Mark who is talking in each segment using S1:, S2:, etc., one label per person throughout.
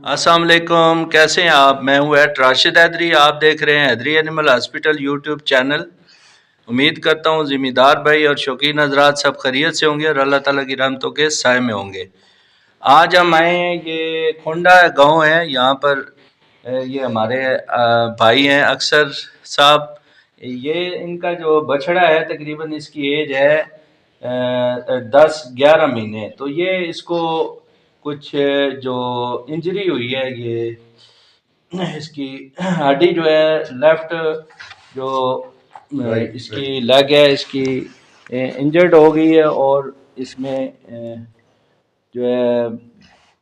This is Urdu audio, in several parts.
S1: السلام علیکم، کیسے ہیں آپ؟ میں ہوں ایٹ راشد حیدری، آپ دیکھ رہے ہیں حیدری اینیمل ہاسپٹل یوٹیوب چینل۔ امید کرتا ہوں ذمہ دار بھائی اور شوقین حضرات سب خیریت سے ہوں گے اور اللہ تعالیٰ کی رحمتوں کے سائے میں ہوں گے۔ آج ہم آئے ہیں، یہ کھونڈا گاؤں ہے، یہاں پر یہ ہمارے بھائی ہیں اکثر صاحب، یہ ان کا جو بچڑا ہے تقریباً اس کی ایج ہے 10-11 مہینے، تو یہ اس کو کچھ جو انجری ہوئی ہے، یہ اس کی ہڈی جو ہے لیفٹ جو اس کی لیگ ہے اس کی انجرڈ ہو گئی ہے اور اس میں جو ہے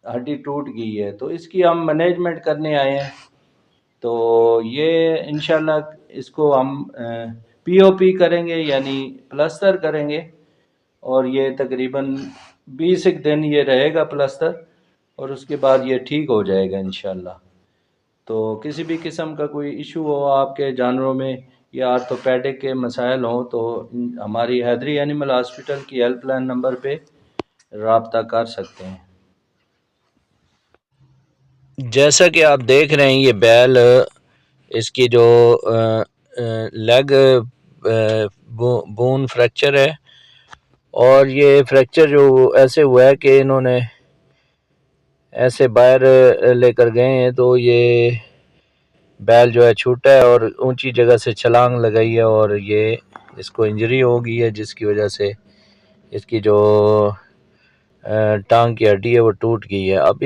S1: ہڈی ٹوٹ گئی ہے، تو اس کی ہم مینجمنٹ کرنے آئے ہیں۔ تو یہ انشاءاللہ اس کو ہم پی او پی کریں گے، یعنی پلستر کریں گے، اور یہ تقریباً 20 دن یہ رہے گا پلستر، اور اس کے بعد یہ ٹھیک ہو جائے گا انشاءاللہ۔ تو کسی بھی قسم کا کوئی ایشو ہو آپ کے جانوروں میں یا آرتھوپیڈک کے مسائل ہوں تو ہماری حیدری اینیمل ہاسپٹل کی ہیلپ لائن نمبر پہ رابطہ کر سکتے ہیں۔ جیسا کہ آپ دیکھ رہے ہیں، یہ بیل اس کی جو لیگ بون فریکچر ہے، اور یہ فریکچر جو ایسے ہوا ہے کہ انہوں نے ایسے باہر لے کر گئے ہیں تو یہ بیل جو ہے چھوٹا ہے اور اونچی جگہ سے چھلانگ لگائی ہے اور یہ اس کو انجری ہو گئی ہے، جس کی وجہ سے اس کی جو ٹانگ کی ہڈی ہے وہ ٹوٹ گئی ہے۔ اب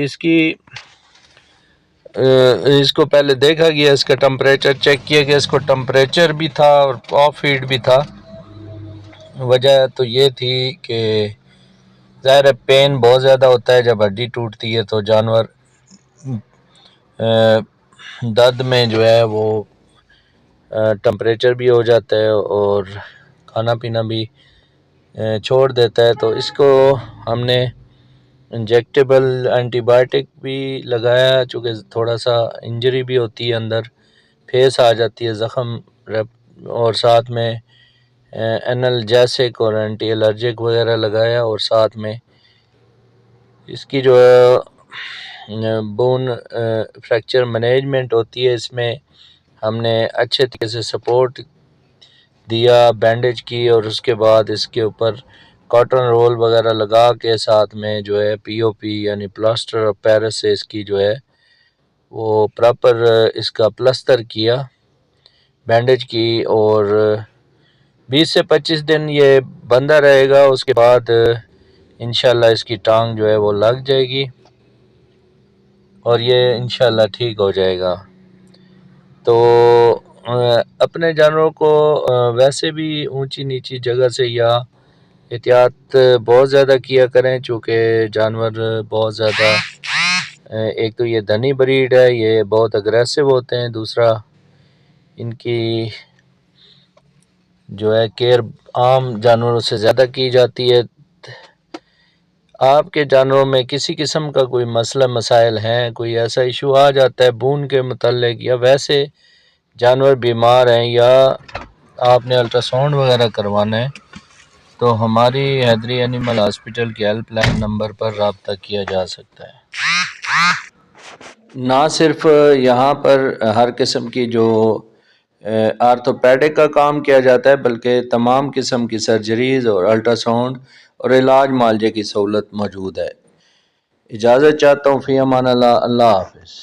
S1: اس کو پہلے دیکھا گیا، اس کا ٹمپریچر چیک کیا گیا، اس کو ٹمپریچر بھی تھا اور آف ہیٹ بھی تھا۔ وجہ تو یہ تھی کہ ظاہر ہے پین بہت زیادہ ہوتا ہے جب ہڈی ٹوٹتی ہے، تو جانور درد میں جو ہے وہ ٹمپریچر بھی ہو جاتا ہے اور کھانا پینا بھی چھوڑ دیتا ہے۔ تو اس کو ہم نے انجیکٹیبل اینٹی بائیوٹک بھی لگایا، چونکہ تھوڑا سا انجری بھی ہوتی ہے، اندر پھیس آ جاتی ہے، زخم، اور ساتھ میں اینالجیسک اور اینٹی الرجک وغیرہ لگایا، اور ساتھ میں اس کی جو بون فریکچر مینجمنٹ ہوتی ہے، اس میں ہم نے اچھے طریقے سے سپورٹ دیا، بینڈیج کی، اور اس کے بعد اس کے اوپر کاٹن رول وغیرہ لگا کے ساتھ میں جو ہے پی او پی یعنی پلاسٹر آف پیرس سے اس کی جو ہے وہ پراپر اس کا پلستر کیا، بینڈیج کی، اور 20 سے 25 دن یہ بندہ رہے گا۔ اس کے بعد انشاءاللہ اس کی ٹانگ جو ہے وہ لگ جائے گی اور یہ انشاءاللہ ٹھیک ہو جائے گا۔ تو اپنے جانوروں کو ویسے بھی اونچی نیچی جگہ سے یا احتیاط بہت زیادہ کیا کریں، چونکہ جانور بہت زیادہ، ایک تو یہ دھنی بریڈ ہے، یہ بہت اگریسو ہوتے ہیں، دوسرا ان کی جو ہے کیئر عام جانوروں سے زیادہ کی جاتی ہے۔ آپ کے جانوروں میں کسی قسم کا کوئی مسئلہ مسائل ہیں، کوئی ایسا ایشو آ جاتا ہے بون کے متعلق، یا ویسے جانور بیمار ہیں، یا آپ نے الٹرا ساؤنڈ وغیرہ کروانا ہے، تو ہماری حیدری اینیمل ہاسپٹل کی ہیلپ لائن نمبر پر رابطہ کیا جا سکتا ہے۔ نہ صرف یہاں پر ہر قسم کی جو آرتھوپیڈک کا کام کیا جاتا ہے، بلکہ تمام قسم کی سرجریز اور الٹرا ساؤنڈ اور علاج معالجے کی سہولت موجود ہے۔ اجازت چاہتا ہوں، فی امان اللہ، اللہ حافظ۔